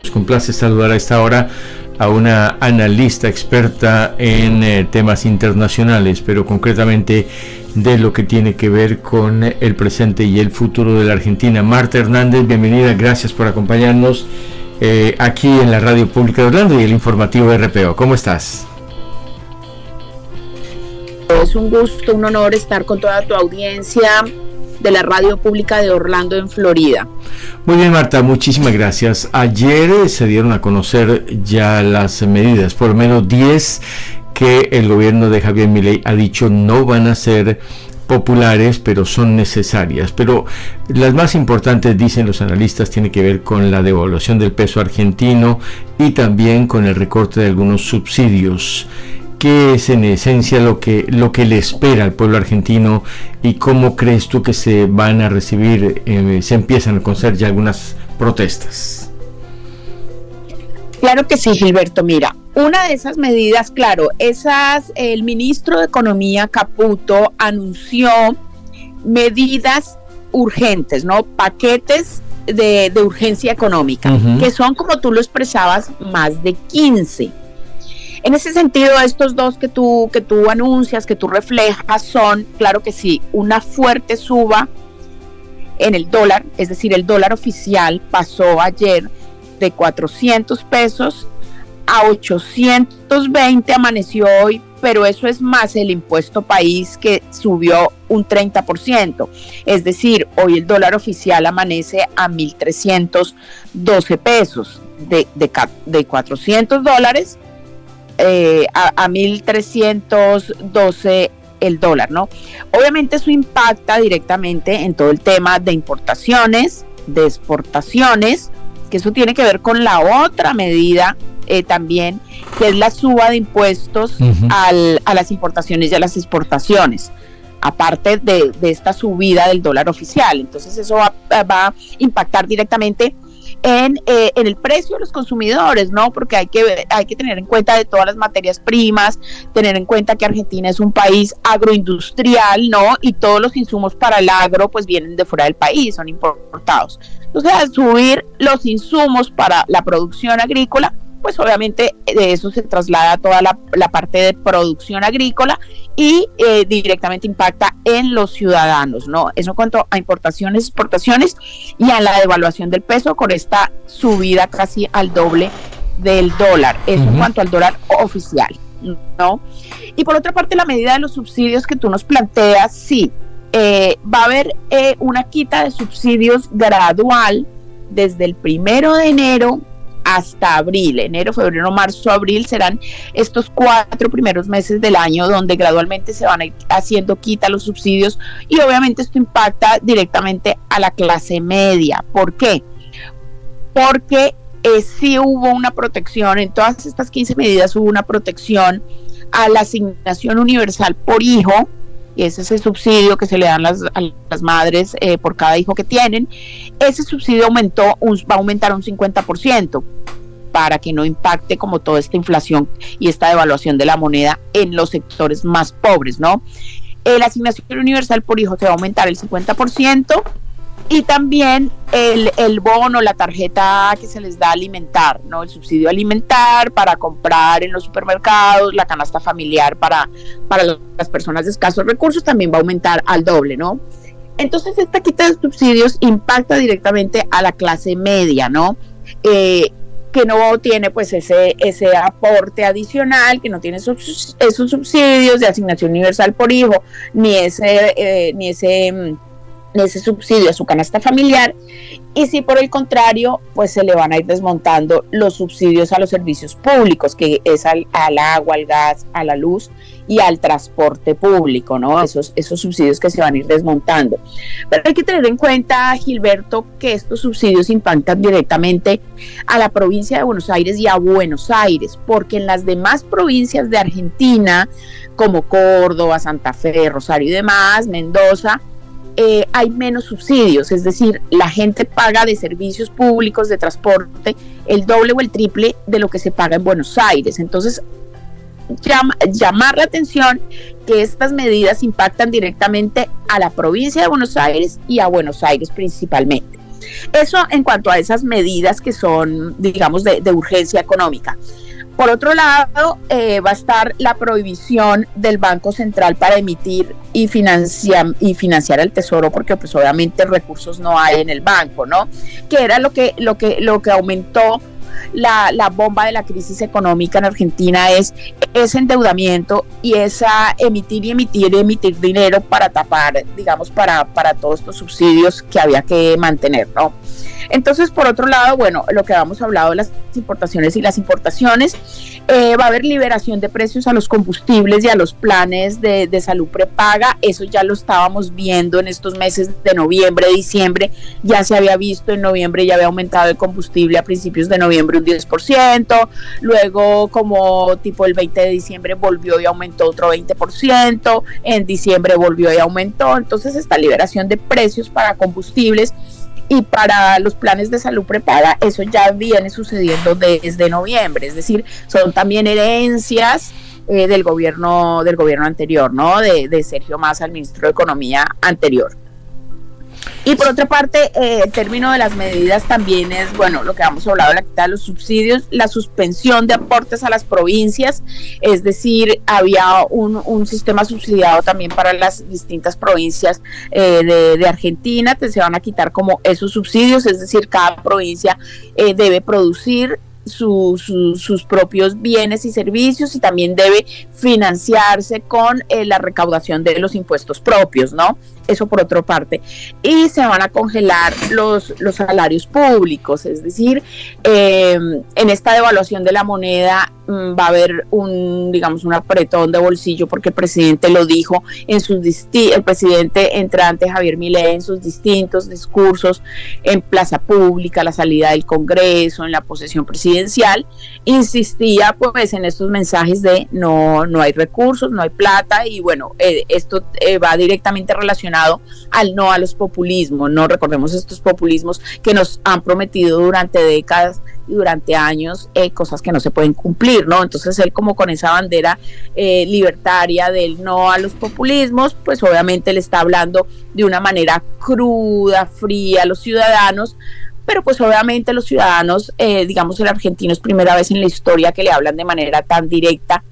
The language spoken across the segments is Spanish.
Nos complace saludar a esta hora a una analista experta en temas internacionales, pero concretamente de lo que tiene que ver con el presente y el futuro de la Argentina. Marta Hernández, bienvenida, gracias por acompañarnos aquí en la Radio Pública de Orlando y el informativo RPO. ¿Cómo estás? Es un gusto, un honor estar con toda tu audiencia de la Radio Pública de Orlando en Florida. Muy bien, Marta, muchísimas gracias. Ayer se dieron a conocer ya las medidas, por lo menos 10 que el gobierno de Javier Milei ha dicho no van a ser populares, pero son necesarias. Pero las más importantes, dicen los analistas, tienen que ver con la devaluación del peso argentino y también con el recorte de algunos subsidios. ¿Qué es en esencia lo que le espera al pueblo argentino y cómo crees tú que se van a recibir, se empiezan a conocer ya algunas protestas? Claro que sí, Gilberto. Mira, una de esas medidas, claro, el ministro de Economía, Caputo, anunció medidas urgentes, ¿no? Paquetes de urgencia económica, que son, como tú lo expresabas, más de 15. En ese sentido, estos dos que tú anuncias, que tú reflejas, son, claro que sí, una fuerte suba en el dólar, es decir, el dólar oficial pasó ayer de 400 pesos a 820, amaneció hoy, pero eso es más el impuesto país que subió un 30%, es decir, hoy el dólar oficial amanece a 1.312 pesos, de 400 dólares a 1.312 el dólar, ¿no? Obviamente eso impacta directamente en todo el tema de importaciones, de exportaciones, que eso tiene que ver con la otra medida también, que es la suba de impuestos a las importaciones y a las exportaciones, aparte de esta subida del dólar oficial. Entonces eso va a impactar directamente en el precio de los consumidores, ¿no? Porque hay que tener en cuenta de todas las materias primas, tener en cuenta que Argentina es un país agroindustrial, ¿no? Y todos los insumos para el agro pues vienen de fuera del país, son importados. Entonces, al subir los insumos para la producción agrícola, pues obviamente de eso se traslada a toda la parte de producción agrícola y directamente impacta en los ciudadanos, ¿no? Eso en cuanto a importaciones, exportaciones y a la devaluación del peso con esta subida casi al doble del dólar. Eso en cuanto al dólar oficial, ¿no? Y por otra parte, la medida de los subsidios que tú nos planteas, sí, va a haber una quita de subsidios gradual desde el 1 de enero hasta abril. Enero, febrero, marzo, abril serán estos 4 primeros meses del año donde gradualmente se van a ir haciendo quita los subsidios y obviamente esto impacta directamente a la clase media. ¿Por qué? Porque sí hubo una protección, en todas estas 15 medidas hubo una protección a la asignación universal por hijo, y ese es el subsidio que se le dan a las madres por cada hijo que tienen. Ese subsidio va a aumentar un 50% para que no impacte como toda esta inflación y esta devaluación de la moneda en los sectores más pobres, ¿no? La asignación universal por hijo se va a aumentar el 50% y también el bono, la tarjeta que se les da a alimentar, ¿no? El subsidio alimentar para comprar en los supermercados, la canasta familiar para las personas de escasos recursos también va a aumentar al doble, ¿no? Entonces esta quita de subsidios impacta directamente a la clase media, ¿no? Que no tiene pues ese aporte adicional, que no tiene esos subsidios de asignación universal por hijo, ni ese subsidio a su canasta familiar, y si por el contrario pues se le van a ir desmontando los subsidios a los servicios públicos, que es al agua, al gas, a la luz y al transporte público, ¿no? Esos subsidios que se van a ir desmontando. Pero hay que tener en cuenta, Gilberto, que estos subsidios impactan directamente a la provincia de Buenos Aires y a Buenos Aires, porque en las demás provincias de Argentina, como Córdoba, Santa Fe, Rosario y demás, Mendoza, hay menos subsidios, es decir, la gente paga de servicios públicos, de transporte, el doble o el triple de lo que se paga en Buenos Aires. Entonces, llamar la atención que estas medidas impactan directamente a la provincia de Buenos Aires y a Buenos Aires principalmente. Eso en cuanto a esas medidas que son, digamos, de urgencia económica. Por otro lado, va a estar la prohibición del Banco Central para emitir y financiar al Tesoro, porque pues obviamente recursos no hay en el banco, ¿no? Que era lo que aumentó la bomba de la crisis económica en Argentina, es ese endeudamiento y esa emitir dinero para tapar, digamos, para todos estos subsidios que había que mantener, ¿no? Entonces, por otro lado, bueno, lo que habíamos hablado de las importaciones y las importaciones, va a haber liberación de precios a los combustibles y a los planes de salud prepaga. Eso ya lo estábamos viendo en estos meses de noviembre, diciembre, ya se había visto en noviembre, ya había aumentado el combustible a principios de noviembre un 10%, luego como tipo el 20 de diciembre volvió y aumentó otro 20%, en diciembre volvió y aumentó. Entonces esta liberación de precios para combustibles y para los planes de salud prepaga, eso ya viene sucediendo desde noviembre, es decir, son también herencias del gobierno anterior, ¿no? De Sergio Massa, el ministro de Economía anterior. Y por otra parte, el término de las medidas también es, bueno, lo que hemos hablado, la quita de los subsidios, la suspensión de aportes a las provincias, es decir, había un sistema subsidiado también para las distintas provincias de Argentina, que se van a quitar como esos subsidios, es decir, cada provincia debe producir sus propios bienes y servicios y también debe financiarse con la recaudación de los impuestos propios, ¿no? Eso por otra parte. Y se van a congelar los salarios públicos, es decir, en esta devaluación de la moneda va a haber un apretón de bolsillo, porque el presidente lo dijo el presidente entrante Javier Milei en sus distintos discursos en plaza pública, la salida del Congreso, en la posesión presidencial, insistía pues en estos mensajes de no hay recursos, no hay plata, y bueno, esto va directamente relacionado al no a los populismos, ¿no? Recordemos estos populismos que nos han prometido durante décadas y durante años cosas que no se pueden cumplir, ¿no? Entonces él, como con esa bandera libertaria del no a los populismos, pues obviamente le está hablando de una manera cruda, fría a los ciudadanos, pero pues obviamente los ciudadanos, digamos, el argentino es primera vez en la historia que le hablan de manera tan directa,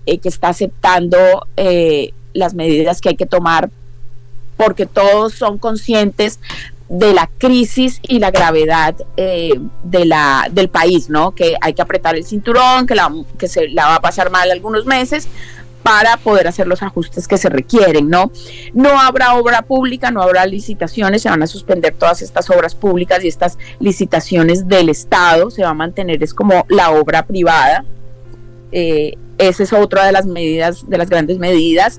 que está aceptando las medidas que hay que tomar, porque todos son conscientes de la crisis y la gravedad del país, ¿no? Que hay que apretar el cinturón, que se la va a pasar mal algunos meses para poder hacer los ajustes que se requieren, ¿no? No habrá obra pública, no habrá licitaciones, se van a suspender todas estas obras públicas y estas licitaciones del Estado, se va a mantener, es como la obra privada. Esa es otra de las medidas, de las grandes medidas.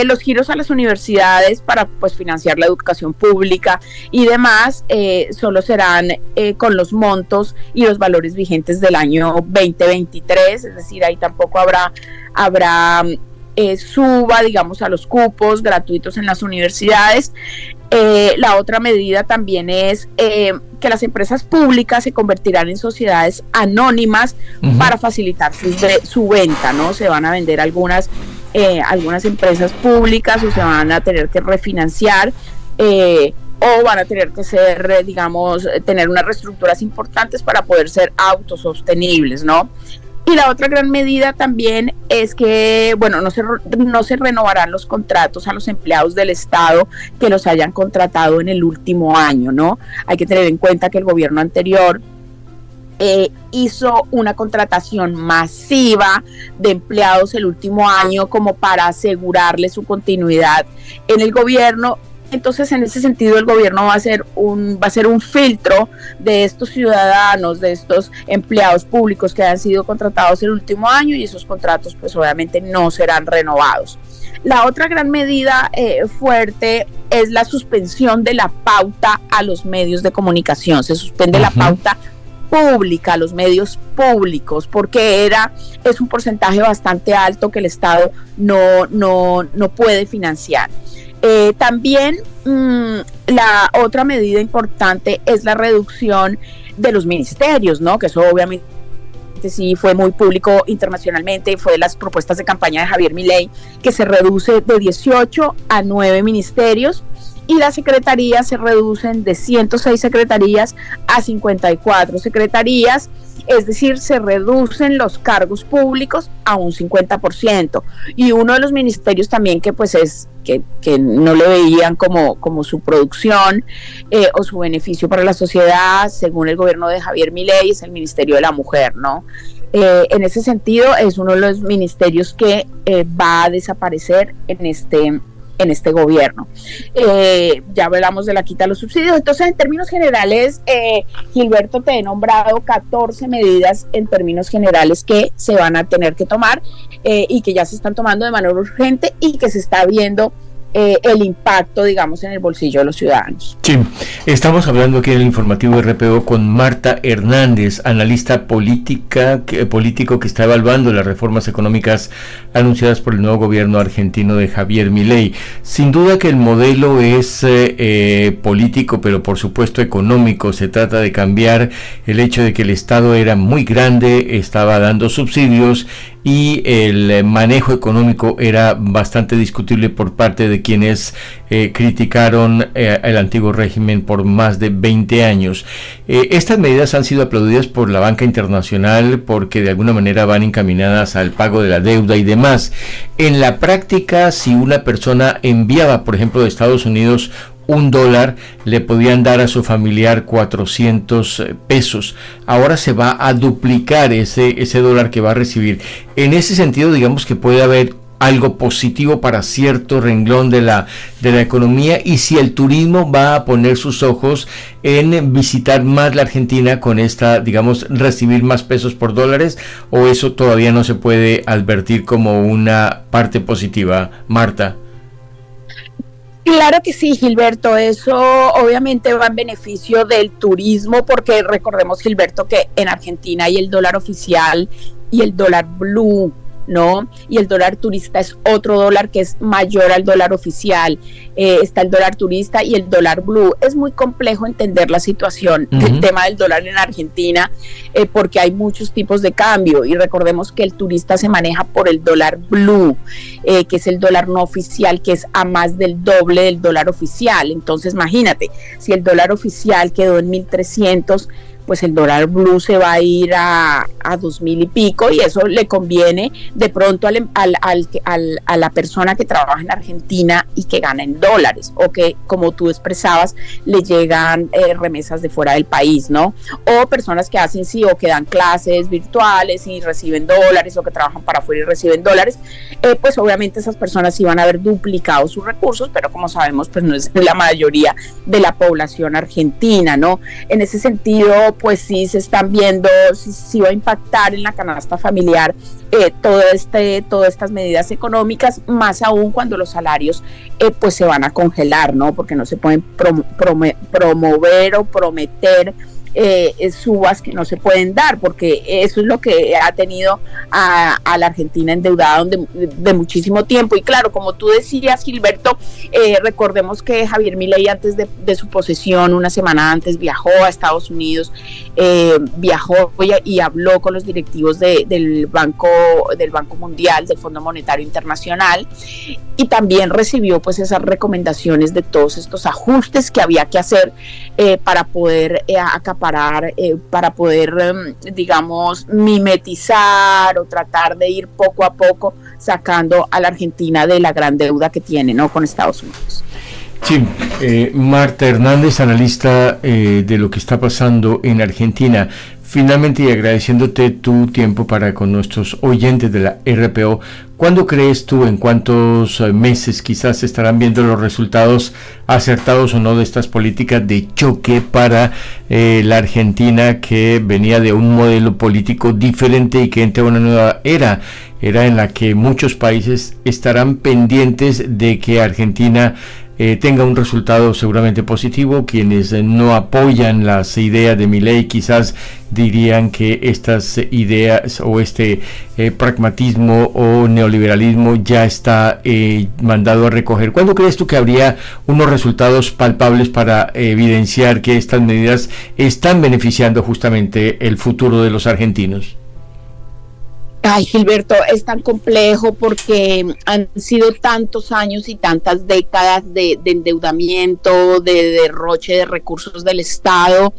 Los giros a las universidades para pues financiar la educación pública y demás solo serán con los montos y los valores vigentes del año 2023, es decir, ahí tampoco habrá suba, digamos, a los cupos gratuitos en las universidades. La otra medida también es que las empresas públicas se convertirán en sociedades anónimas para facilitar su venta, ¿no? Se van a vender algunas empresas públicas, o se van a tener que refinanciar, o van a tener que ser, digamos, tener unas reestructuras importantes para poder ser autosostenibles, ¿no? Y la otra gran medida también es que, bueno, no se renovarán los contratos a los empleados del Estado que los hayan contratado en el último año, ¿no? Hay que tener en cuenta que el gobierno anterior hizo una contratación masiva de empleados el último año como para asegurarle su continuidad en el gobierno. Entonces, en ese sentido, el gobierno va a ser un filtro de estos ciudadanos, de estos empleados públicos que han sido contratados el último año, y esos contratos pues obviamente no serán renovados. La otra gran medida fuerte es la suspensión de la pauta a los medios de comunicación. Se suspende la pauta pública a los medios públicos, porque es un porcentaje bastante alto que el Estado no puede financiar. También la otra medida importante es la reducción de los ministerios, ¿no? Que eso obviamente sí fue muy público internacionalmente, fue de las propuestas de campaña de Javier Milei, que se reduce de 18 a 9 ministerios, y las secretarías se reducen de 106 secretarías a 54 secretarías, es decir, se reducen los cargos públicos a un 50%. Y uno de los ministerios también que pues es que no le veían como su producción o su beneficio para la sociedad, según el gobierno de Javier Milei, es el Ministerio de la Mujer, ¿no? En ese sentido es uno de los ministerios que va a desaparecer en este gobierno. Ya hablamos de la quita de los subsidios. Entonces, en términos generales, Gilberto, te he nombrado 14 medidas en términos generales que se van a tener que tomar y que ya se están tomando de manera urgente y que se está viendo el impacto, digamos, en el bolsillo de los ciudadanos. Sí, estamos hablando aquí en el informativo RPO con Marta Hernández, analista político que está evaluando las reformas económicas anunciadas por el nuevo gobierno argentino de Javier Milei. Sin duda que el modelo es político, pero por supuesto económico. Se trata de cambiar el hecho de que el Estado era muy grande, estaba dando subsidios y el manejo económico era bastante discutible por parte de quienes criticaron el antiguo régimen por más de 20 años. Estas medidas han sido aplaudidas por la banca internacional porque de alguna manera van encaminadas al pago de la deuda y demás. En la práctica, si una persona enviaba, por ejemplo, de Estados Unidos $1, le podían dar a su familiar 400 pesos. Ahora se va a duplicar ese dólar que va a recibir. En ese sentido, digamos que puede haber algo positivo para cierto renglón de la economía, y si el turismo va a poner sus ojos en visitar más la Argentina con esta, digamos, recibir más pesos por dólares, o eso todavía no se puede advertir como una parte positiva, Marta. Claro que sí, Gilberto, eso obviamente va en beneficio del turismo, porque recordemos, Gilberto, que en Argentina hay el dólar oficial y el dólar blue, ¿no? Y el dólar turista es otro dólar que es mayor al dólar oficial. Está el dólar turista y el dólar blue. Es muy complejo entender la situación del tema del dólar en Argentina, porque hay muchos tipos de cambio, y recordemos que el turista se maneja por el dólar blue, que es el dólar no oficial, que es a más del doble del dólar oficial. Entonces imagínate, si el dólar oficial quedó en 1.300, pues el dólar blue se va a ir a 2.000 y pico, y eso le conviene de pronto a la persona que trabaja en Argentina y que gana en dólares, o que, como tú expresabas, le llegan remesas de fuera del país, ¿no? O personas que hacen o que dan clases virtuales y reciben dólares, o que trabajan para afuera y reciben dólares, pues obviamente esas personas sí van a haber duplicado sus recursos, pero como sabemos, pues no es la mayoría de la población argentina, ¿no? En ese sentido, pues sí se están viendo, sí va a impactar en la canasta familiar todas estas medidas económicas, más aún cuando los salarios pues se van a congelar, ¿no? Porque no se pueden promover o prometer subas que no se pueden dar, porque eso es lo que ha tenido a la Argentina endeudada de muchísimo tiempo. Y claro, como tú decías, Gilberto, recordemos que Javier Milei, antes de su posesión, una semana antes, viajó a Estados Unidos, viajó y habló con los directivos del Banco Mundial, del Fondo Monetario Internacional, y también recibió pues esas recomendaciones de todos estos ajustes que había que hacer para poder para poder, digamos, mimetizar o tratar de ir poco a poco sacando a la Argentina de la gran deuda que tiene, ¿no?, con Estados Unidos. Sí, Marta Hernández, analista de lo que está pasando en Argentina. Finalmente, y agradeciéndote tu tiempo para con nuestros oyentes de la RPO, ¿cuándo crees tú, en cuántos meses quizás se estarán viendo los resultados acertados o no de estas políticas de choque para la Argentina, que venía de un modelo político diferente y que entra a una nueva era en la que muchos países estarán pendientes de que Argentina tenga un resultado seguramente positivo? Quienes no apoyan las ideas de Milei quizás dirían que estas ideas o este pragmatismo o neoliberalismo ya está mandado a recoger. ¿Cuándo crees tú que habría unos resultados palpables para evidenciar que estas medidas están beneficiando justamente el futuro de los argentinos? Ay, Gilberto, es tan complejo porque han sido tantos años y tantas décadas de endeudamiento, de derroche de recursos del Estado,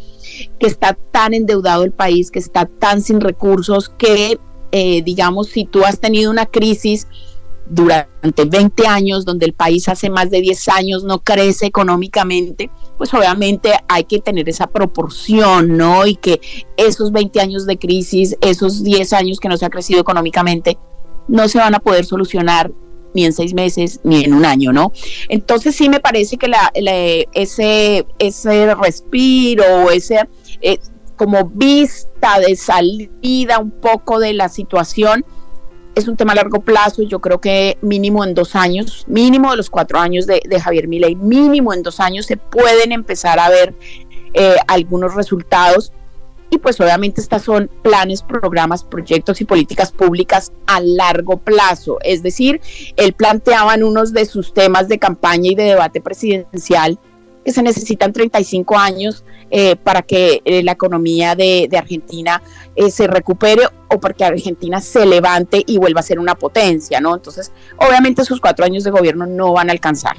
que está tan endeudado el país, que está tan sin recursos, que digamos, si tú has tenido una crisis durante 20 años, donde el país hace más de 10 años no crece económicamente, pues obviamente hay que tener esa proporción, ¿no? Y que esos 20 años de crisis, esos 10 años que no se ha crecido económicamente, no se van a poder solucionar ni en 6 meses, ni en un año, ¿no? Entonces sí me parece que ese respiro, como vista de salida un poco de la situación, es un tema a largo plazo. Yo creo que mínimo en 2 años, mínimo de los 4 años de Javier Milei, mínimo en 2 años se pueden empezar a ver algunos resultados. Y pues obviamente estas son planes, programas, proyectos y políticas públicas a largo plazo. Es decir, él planteaba en unos de sus temas de campaña y de debate presidencial que se necesitan 35 años para que la economía de Argentina se recupere, o para que Argentina se levante y vuelva a ser una potencia, ¿no? Entonces, obviamente esos 4 años de gobierno no van a alcanzar.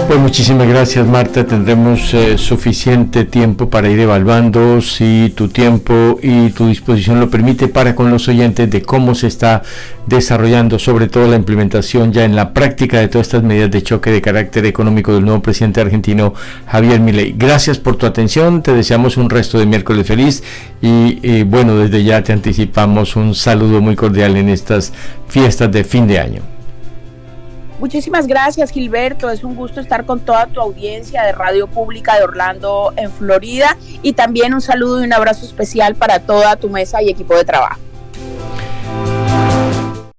Pues muchísimas gracias, Marta. Tendremos suficiente tiempo para ir evaluando, si tu tiempo y tu disposición lo permite, para con los oyentes de cómo se está desarrollando, sobre todo la implementación ya en la práctica de todas estas medidas de choque de carácter económico del nuevo presidente argentino, Javier Milei. Gracias por tu atención, te deseamos un resto de miércoles feliz y bueno, desde ya te anticipamos un saludo muy cordial en estas fiestas de fin de año. Muchísimas gracias, Gilberto. Es un gusto estar con toda tu audiencia de Radio Pública de Orlando, en Florida, y también un saludo y un abrazo especial para toda tu mesa y equipo de trabajo.